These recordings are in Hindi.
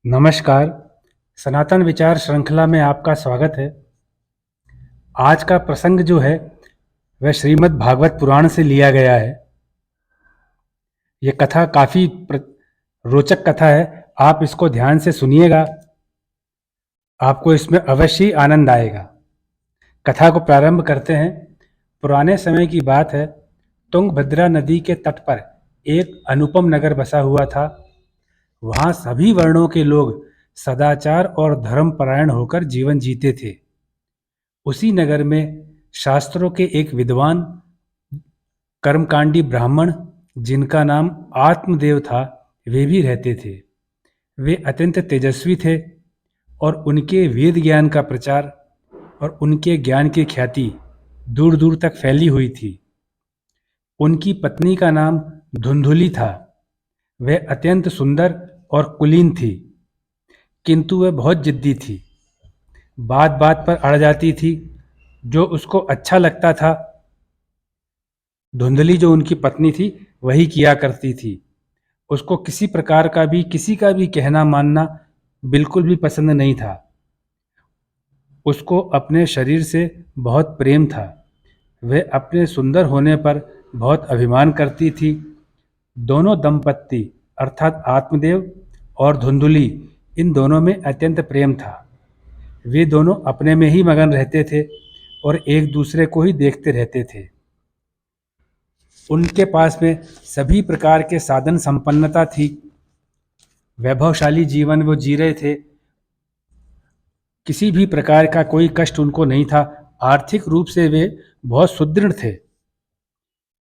नमस्कार। सनातन विचार श्रृंखला में आपका स्वागत है। आज का प्रसंग जो है वह श्रीमद् भागवत पुराण से लिया गया है। ये कथा काफ़ी रोचक कथा है। आप इसको ध्यान से सुनिएगा, आपको इसमें अवश्य ही आनंद आएगा। कथा को प्रारंभ करते हैं। पुराने समय की बात है। तुंगभद्रा नदी के तट पर एक अनुपम नगर बसा हुआ था। वहाँ सभी वर्णों के लोग सदाचार और धर्मपरायण होकर जीवन जीते थे। उसी नगर में शास्त्रों के एक विद्वान कर्मकांडी ब्राह्मण, जिनका नाम आत्मदेव था, वे भी रहते थे। वे अत्यंत तेजस्वी थे और उनके वेद ज्ञान का प्रचार और उनके ज्ञान की ख्याति दूर दूर तक फैली हुई थी। उनकी पत्नी का नाम धुंधुली था। वह अत्यंत सुंदर और कुलीन थी, किंतु वह बहुत जिद्दी थी। बात बात पर अड़ जाती थी। जो उसको अच्छा लगता था, धुंधली जो उनकी पत्नी थी, वही किया करती थी। उसको किसी प्रकार का भी किसी का भी कहना मानना बिल्कुल भी पसंद नहीं था। उसको अपने शरीर से बहुत प्रेम था। वह अपने सुंदर होने पर बहुत अभिमान करती थी। दोनों दंपत्ति अर्थात आत्मदेव और धुंधुली, इन दोनों में अत्यंत प्रेम था। वे दोनों अपने में ही मगन रहते थे और एक दूसरे को ही देखते रहते थे। उनके पास में सभी प्रकार के साधन संपन्नता थी। वैभवशाली जीवन वो जी रहे थे। किसी भी प्रकार का कोई कष्ट उनको नहीं था। आर्थिक रूप से वे बहुत सुदृढ़ थे।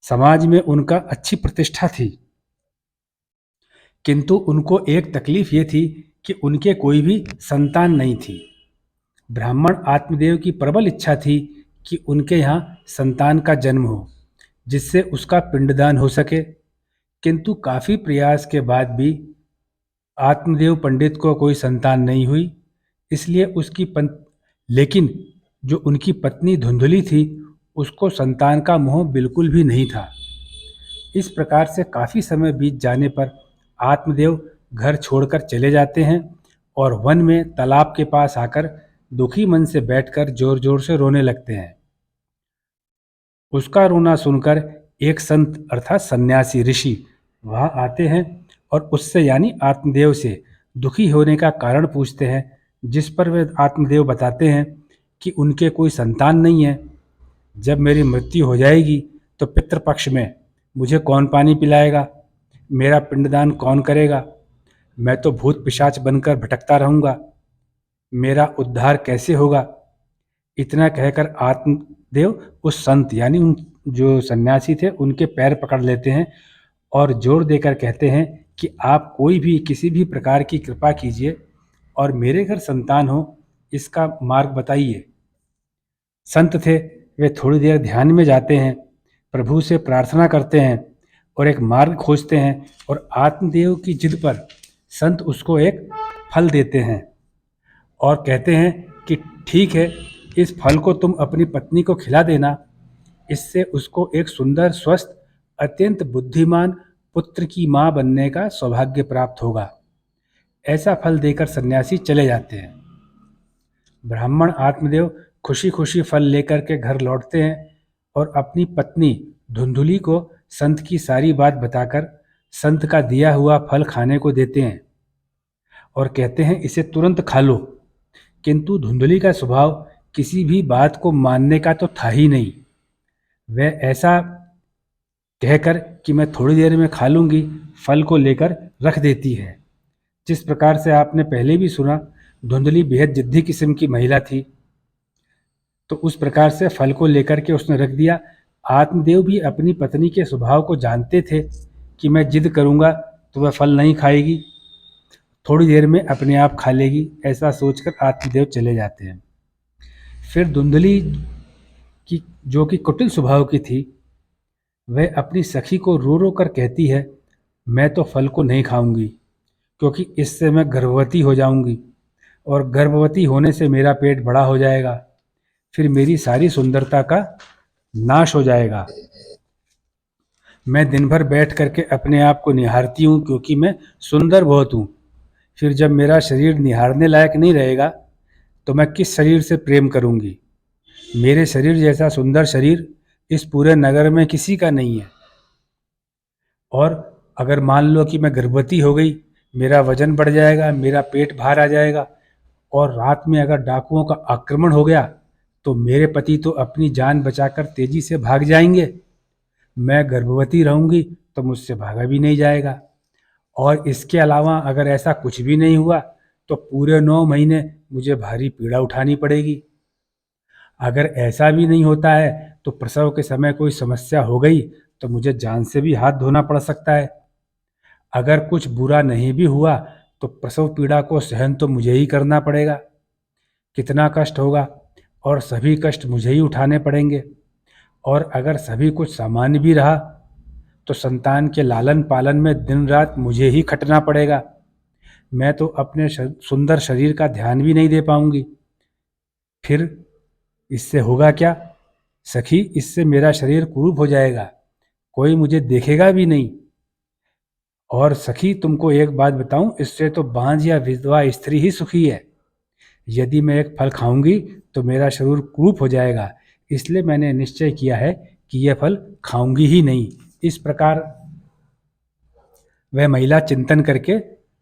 समाज में उनका अच्छी प्रतिष्ठा थी। किंतु उनको एक तकलीफ ये थी कि उनके कोई भी संतान नहीं थी। ब्राह्मण आत्मदेव की प्रबल इच्छा थी कि उनके यहाँ संतान का जन्म हो, जिससे उसका पिंडदान हो सके। किंतु काफ़ी प्रयास के बाद भी आत्मदेव पंडित को कोई संतान नहीं हुई। इसलिए लेकिन जो उनकी पत्नी धुंधली थी, उसको संतान का मोह बिल्कुल भी नहीं था। इस प्रकार से काफ़ी समय बीत जाने पर आत्मदेव घर छोड़कर चले जाते हैं और वन में तालाब के पास आकर दुखी मन से बैठकर जोर जोर से रोने लगते हैं। उसका रोना सुनकर एक संत अर्थात सन्यासी ऋषि वहाँ आते हैं और उससे यानी आत्मदेव से दुखी होने का कारण पूछते हैं, जिस पर वे आत्मदेव बताते हैं कि उनके कोई संतान नहीं है। जब मेरी मृत्यु हो जाएगी तो पितृपक्ष में मुझे कौन पानी पिलाएगा, मेरा पिंडदान कौन करेगा, मैं तो भूत पिशाच बनकर भटकता रहूँगा, मेरा उद्धार कैसे होगा। इतना कहकर आत्मदेव उस संत यानी उन जो सन्यासी थे उनके पैर पकड़ लेते हैं और जोर देकर कहते हैं कि आप कोई भी किसी भी प्रकार की कृपा कीजिए और मेरे घर संतान हो, इसका मार्ग बताइए। संत थे, वे थोड़ी देर ध्यान में जाते हैं, प्रभु से प्रार्थना करते हैं और एक मार्ग खोजते हैं और आत्मदेव की जिद पर संत उसको एक फल देते हैं और कहते हैं कि ठीक है, इस फल को तुम अपनी पत्नी को खिला देना। इससे उसको एक सुंदर, स्वस्थ, अत्यंत बुद्धिमान पुत्र की माँ बनने का सौभाग्य प्राप्त होगा। ऐसा फल देकर सन्यासी चले जाते हैं। ब्राह्मण आत्मदेव खुशी खुशी फल लेकर के घर लौटते हैं और अपनी पत्नी धुंधुली को संत की सारी बात बताकर संत का दिया हुआ फल खाने को देते हैं और कहते हैं इसे तुरंत खा लो। किंतु धुंधली का स्वभाव किसी भी बात को मानने का तो था ही नहीं। वह ऐसा कहकर कि मैं थोड़ी देर में खा लूँगी, फल को लेकर रख देती है। जिस प्रकार से आपने पहले भी सुना, धुंधली बेहद जिद्दी किस्म की महिला थी, तो उस प्रकार से फल को लेकर के उसने रख दिया। आत्मदेव भी अपनी पत्नी के स्वभाव को जानते थे कि मैं जिद करूँगा तो वह फल नहीं खाएगी, थोड़ी देर में अपने आप खा लेगी। ऐसा सोचकर आत्मदेव चले जाते हैं। फिर धुंधली की जो कि कुटिल स्वभाव की थी, वह अपनी सखी को रो रो कर कहती है, मैं तो फल को नहीं खाऊंगी क्योंकि इससे मैं गर्भवती हो जाऊंगी और गर्भवती होने से मेरा पेट बड़ा हो जाएगा, फिर मेरी सारी सुंदरता का नाश हो जाएगा। मैं दिन भर बैठ करके अपने आप को निहारती हूँ क्योंकि मैं सुंदर बहुत हूँ, फिर जब मेरा शरीर निहारने लायक नहीं रहेगा तो मैं किस शरीर से प्रेम करूंगी। मेरे शरीर जैसा सुंदर शरीर इस पूरे नगर में किसी का नहीं है। और अगर मान लो कि मैं गर्भवती हो गई, मेरा वजन बढ़ जाएगा, मेरा पेट बाहर आ जाएगा और रात में अगर डाकुओं का आक्रमण हो गया तो मेरे पति तो अपनी जान बचाकर तेजी से भाग जाएंगे। मैं गर्भवती रहूंगी तो मुझसे भागा भी नहीं जाएगा। और इसके अलावा अगर ऐसा कुछ भी नहीं हुआ तो पूरे 9 महीने मुझे भारी पीड़ा उठानी पड़ेगी। अगर ऐसा भी नहीं होता है तो प्रसव के समय कोई समस्या हो गई तो मुझे जान से भी हाथ धोना पड़ सकता है। अगर कुछ बुरा नहीं भी हुआ तो प्रसव पीड़ा को सहन तो मुझे ही करना पड़ेगा। कितना कष्ट होगा, और सभी कष्ट मुझे ही उठाने पड़ेंगे। और अगर सभी कुछ सामान्य भी रहा तो संतान के लालन पालन में दिन रात मुझे ही खटना पड़ेगा। मैं तो अपने सुंदर शरीर का ध्यान भी नहीं दे पाऊंगी। फिर इससे होगा क्या सखी? इससे मेरा शरीर कुरूप हो जाएगा, कोई मुझे देखेगा भी नहीं। और सखी तुमको एक बात बताऊं, इससे तो बांझ या विधवा स्त्री ही सुखी है। यदि मैं एक फल खाऊंगी तो मेरा शरीर कुरूप हो जाएगा, इसलिए मैंने निश्चय किया है कि यह फल खाऊंगी ही नहीं। इस प्रकार वह महिला चिंतन करके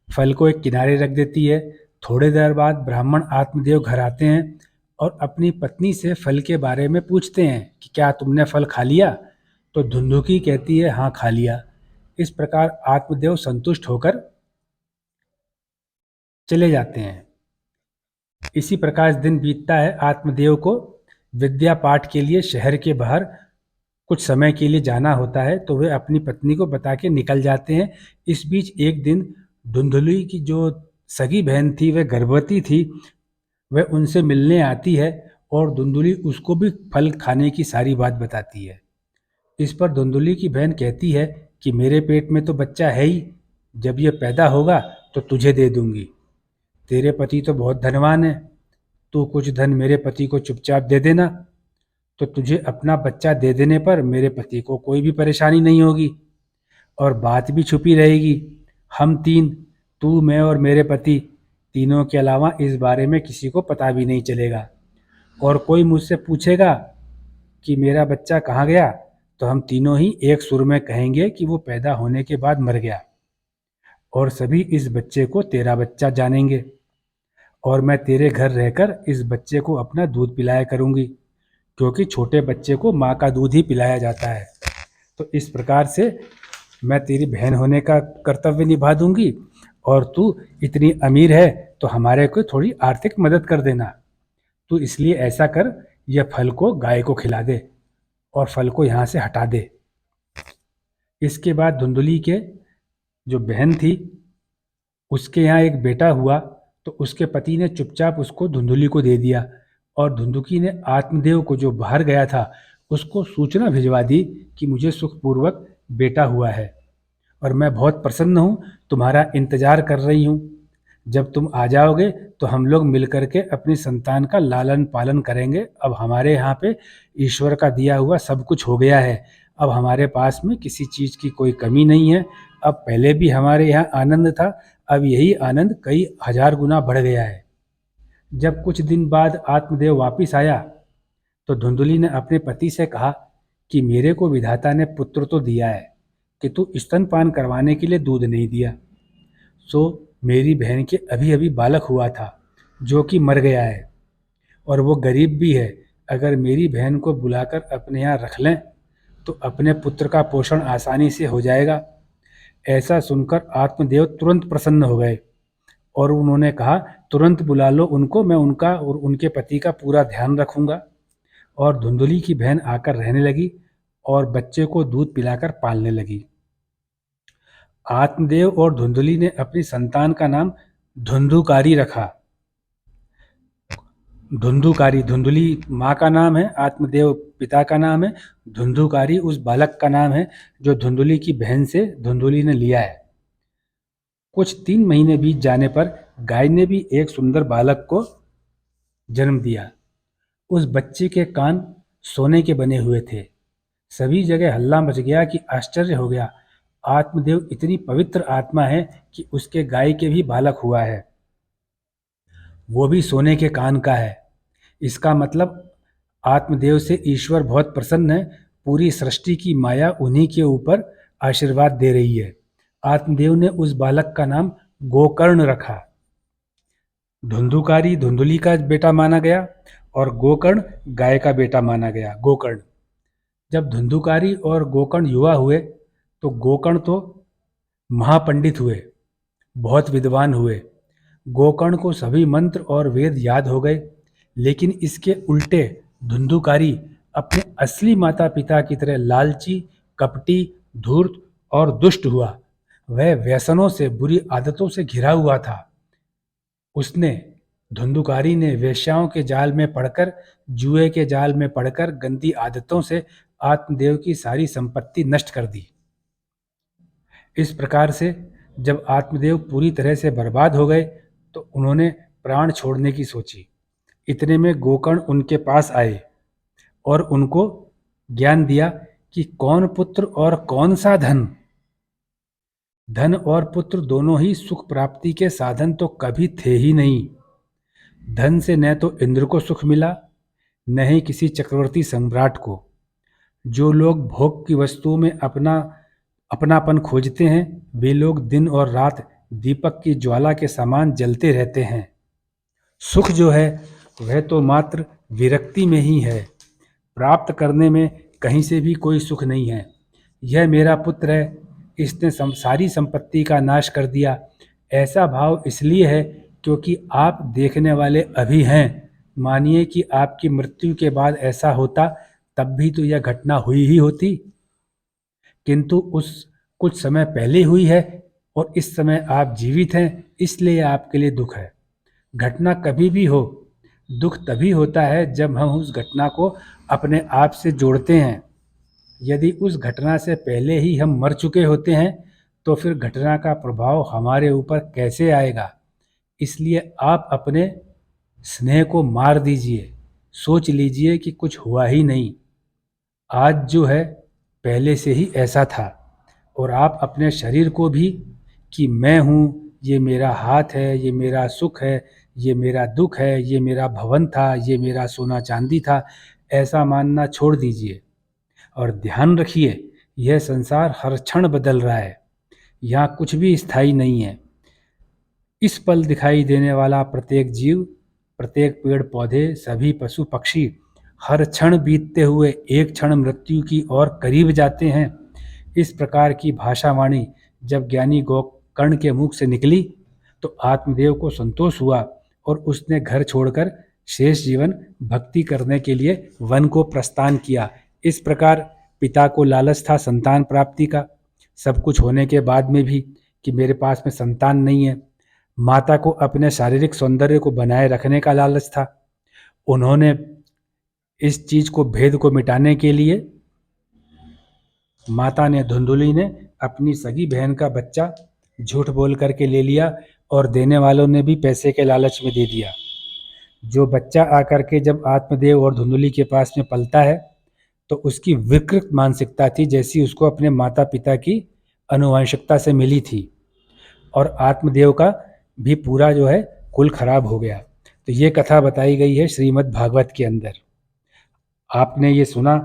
फल को एक किनारे रख देती है। थोड़ी देर बाद ब्राह्मण आत्मदेव घर आते हैं और अपनी पत्नी से फल के बारे में पूछते हैं कि क्या तुमने फल खा लिया? तो धुंधुकी कहती है, हाँ खा लिया। इस प्रकार आत्मदेव संतुष्ट होकर चले जाते हैं। इसी प्रकार दिन बीतता है। आत्मदेव को विद्या पाठ के लिए शहर के बाहर कुछ समय के लिए जाना होता है, तो वे अपनी पत्नी को बता के निकल जाते हैं। इस बीच एक दिन धुंधुली की जो सगी बहन थी, वह गर्भवती थी, वह उनसे मिलने आती है और धुंधुली उसको भी फल खाने की सारी बात बताती है। इस पर धुंधुली की बहन कहती है कि मेरे पेट में तो बच्चा है ही, जब यह पैदा होगा तो तुझे दे दूंगी। तेरे पति तो बहुत धनवान है, तू कुछ धन मेरे पति को चुपचाप दे देना, तो तुझे अपना बच्चा दे देने पर मेरे पति को कोई भी परेशानी नहीं होगी और बात भी छुपी रहेगी। हम तीन, तू, मैं और मेरे पति, तीनों के अलावा इस बारे में किसी को पता भी नहीं चलेगा। और कोई मुझसे पूछेगा कि मेरा बच्चा कहाँ गया, तो हम तीनों ही एक सुर में कहेंगे कि वो पैदा होने के बाद मर गया। और सभी इस बच्चे को तेरा बच्चा जानेंगे और मैं तेरे घर रहकर इस बच्चे को अपना दूध पिलाया करूंगी, क्योंकि छोटे बच्चे को माँ का दूध ही पिलाया जाता है। तो इस प्रकार से मैं तेरी बहन होने का कर्तव्य निभा दूंगी और तू इतनी अमीर है तो हमारे को थोड़ी आर्थिक मदद कर देना। तू इसलिए ऐसा कर, यह फल को गाय को खिला दे और फल को यहाँ से हटा दे। इसके बाद धुंधुली के जो बहन थी उसके यहाँ एक बेटा हुआ, तो उसके पति ने चुपचाप उसको धुंधुली को दे दिया और धुंधुकी ने आत्मदेव को जो बाहर गया था उसको सूचना भिजवा दी कि मुझे सुखपूर्वक बेटा हुआ है और मैं बहुत प्रसन्न हूँ, तुम्हारा इंतजार कर रही हूँ। जब तुम आ जाओगे तो हम लोग मिल करके अपनी संतान का लालन पालन करेंगे। अब हमारे यहाँ पे ईश्वर का दिया हुआ सब कुछ हो गया है, अब हमारे पास में किसी चीज़ की कोई कमी नहीं है। अब पहले भी हमारे यहाँ आनंद था, अब यही आनंद कई हजार गुना बढ़ गया है। जब कुछ दिन बाद आत्मदेव वापिस आया तो धुंधुली ने अपने पति से कहा कि मेरे को विधाता ने पुत्र तो दिया है कि तू स्तनपान करवाने के लिए दूध नहीं दिया। सो मेरी बहन के अभी अभी बालक हुआ था जो कि मर गया है और वो गरीब भी है। अगर मेरी बहन को बुलाकर अपने यहाँ रख लें तो अपने पुत्र का पोषण आसानी से हो जाएगा। ऐसा सुनकर आत्मदेव तुरंत प्रसन्न हो गए और उन्होंने कहा, तुरंत बुला लो उनको, मैं उनका और उनके पति का पूरा ध्यान रखूंगा। और धुंधुली की बहन आकर रहने लगी और बच्चे को दूध पिलाकर पालने लगी। आत्मदेव और धुंधुली ने अपनी संतान का नाम धुंधुकारी रखा। धुंधुकारी, धुंधुली माँ का नाम है, आत्मदेव पिता का नाम है, धुंधुकारी उस बालक का नाम है जो धुंधुली की बहन से धुंधुली ने लिया है। कुछ 3 महीने बीत जाने पर गाय ने भी एक सुंदर बालक को जन्म दिया। उस बच्चे के कान सोने के बने हुए थे। सभी जगह हल्ला मच गया कि आश्चर्य हो गया आत्मदेव इतनी पवित्र आत्मा है कि उसके गाय के भी बालक हुआ है, वो भी सोने के कान का है। इसका मतलब आत्मदेव से ईश्वर बहुत प्रसन्न है, पूरी सृष्टि की माया उन्हीं के ऊपर आशीर्वाद दे रही है। आत्मदेव ने उस बालक का नाम गोकर्ण रखा। धुंधुकारी धुंधुली का बेटा माना गया और गोकर्ण गाय का बेटा माना गया, गोकर्ण। जब धुंधुकारी और गोकर्ण युवा हुए तो गोकर्ण तो महापंडित हुए, बहुत विद्वान हुए। गोकर्ण को सभी मंत्र और वेद याद हो गए, लेकिन इसके उल्टे धुंधुकारी अपने असली माता पिता की तरह लालची, कपटी, धूर्त और दुष्ट हुआ। वह व्यसनों से, बुरी आदतों से घिरा हुआ था। उसने, धुंधुकारी ने वेश्याओं के जाल में पड़कर, जुए के जाल में पड़कर गंदी आदतों से आत्मदेव की सारी संपत्ति नष्ट कर दी। इस प्रकार से जब आत्मदेव पूरी तरह से बर्बाद हो गए तो उन्होंने प्राण छोड़ने की सोची। इतने में गोकर्ण उनके पास आए और उनको ज्ञान दिया कि कौन पुत्र और कौन सा धन। धन और पुत्र दोनों ही सुख प्राप्ति के साधन तो कभी थे ही नहीं। धन से न तो इंद्र को सुख मिला, न ही किसी चक्रवर्ती सम्राट को। जो लोग भोग की वस्तुओं में अपनापन खोजते हैं, वे लोग दिन और रात दीपक की ज्वाला के समान जलते रहते हैं। सुख जो है वह तो मात्र विरक्ति में ही है, प्राप्त करने में कहीं से भी कोई सुख नहीं है। यह मेरा पुत्र है, इसने सारी संपत्ति का नाश कर दिया। ऐसा भाव इसलिए है क्योंकि आप देखने वाले अभी हैं। मानिए कि आपकी मृत्यु के बाद ऐसा होता, तब भी तो यह घटना हुई ही होती, किंतु उस कुछ समय पहले हुई है और इस समय आप जीवित हैं, इसलिए आपके लिए दुख है। घटना कभी भी हो, दुख तभी होता है जब हम उस घटना को अपने आप से जोड़ते हैं। यदि उस घटना से पहले ही हम मर चुके होते हैं तो फिर घटना का प्रभाव हमारे ऊपर कैसे आएगा। इसलिए आप अपने स्नेह को मार दीजिए, सोच लीजिए कि कुछ हुआ ही नहीं। आज जो है पहले से ही ऐसा था। और आप अपने शरीर को भी कि मैं हूँ, ये मेरा हाथ है, ये मेरा सुख है, ये मेरा दुख है, ये मेरा भवन था, ये मेरा सोना चांदी था, ऐसा मानना छोड़ दीजिए। और ध्यान रखिए, यह संसार हर क्षण बदल रहा है, यहाँ कुछ भी स्थायी नहीं है। इस पल दिखाई देने वाला प्रत्येक जीव, प्रत्येक पेड़ पौधे, सभी पशु पक्षी हर क्षण बीतते हुए एक क्षण मृत्यु की ओर करीब जाते हैं। इस प्रकार की भाषावाणी जब ज्ञानी गोकर्ण के मुख से निकली तो आत्मदेव को संतोष हुआ और उसने घर छोड़कर शेष जीवन भक्ति करने के लिए वन को प्रस्थान किया। इस प्रकार पिता को लालच था संतान प्राप्ति का, सब कुछ होने के बाद में भी कि मेरे पास में संतान नहीं है। माता को अपने शारीरिक सौंदर्य को बनाए रखने का लालच था। उन्होंने इस चीज को, भेद को मिटाने के लिए माता ने, धुंधुली ने अपनी सगी बहन का बच्चा झूठ बोल करके ले लिया और देने वालों ने भी पैसे के लालच में दे दिया। जो बच्चा आकर के जब आत्मदेव और धुंधुली के पास में पलता है तो उसकी विकृत मानसिकता थी, जैसी उसको अपने माता पिता की अनुवंशिकता से मिली थी। और आत्मदेव का भी पूरा जो है कुल खराब हो गया। तो ये कथा बताई गई है श्रीमद् भागवत के अंदर। आपने ये सुना,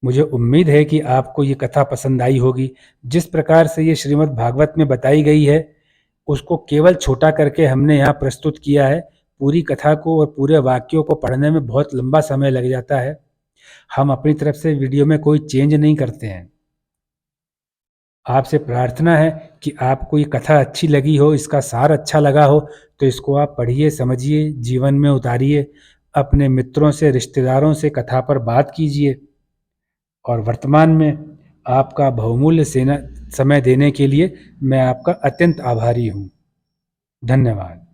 मुझे उम्मीद है कि आपको ये कथा पसंद आई होगी। जिस प्रकार से ये श्रीमद् भागवत में बताई गई है उसको केवल छोटा करके हमने यहाँ प्रस्तुत किया है। पूरी कथा को और पूरे वाक्यों को पढ़ने में बहुत लंबा समय लग जाता है। हम अपनी तरफ से वीडियो में कोई चेंज नहीं करते हैं। आपसे प्रार्थना है कि आपको ये कथा अच्छी लगी हो, इसका सार अच्छा लगा हो तो इसको आप पढ़िए, समझिए, जीवन में उतारिए, अपने मित्रों से, रिश्तेदारों से कथा पर बात कीजिए। और वर्तमान में आपका बहुमूल्य समय देने के लिए मैं आपका अत्यंत आभारी हूँ। धन्यवाद।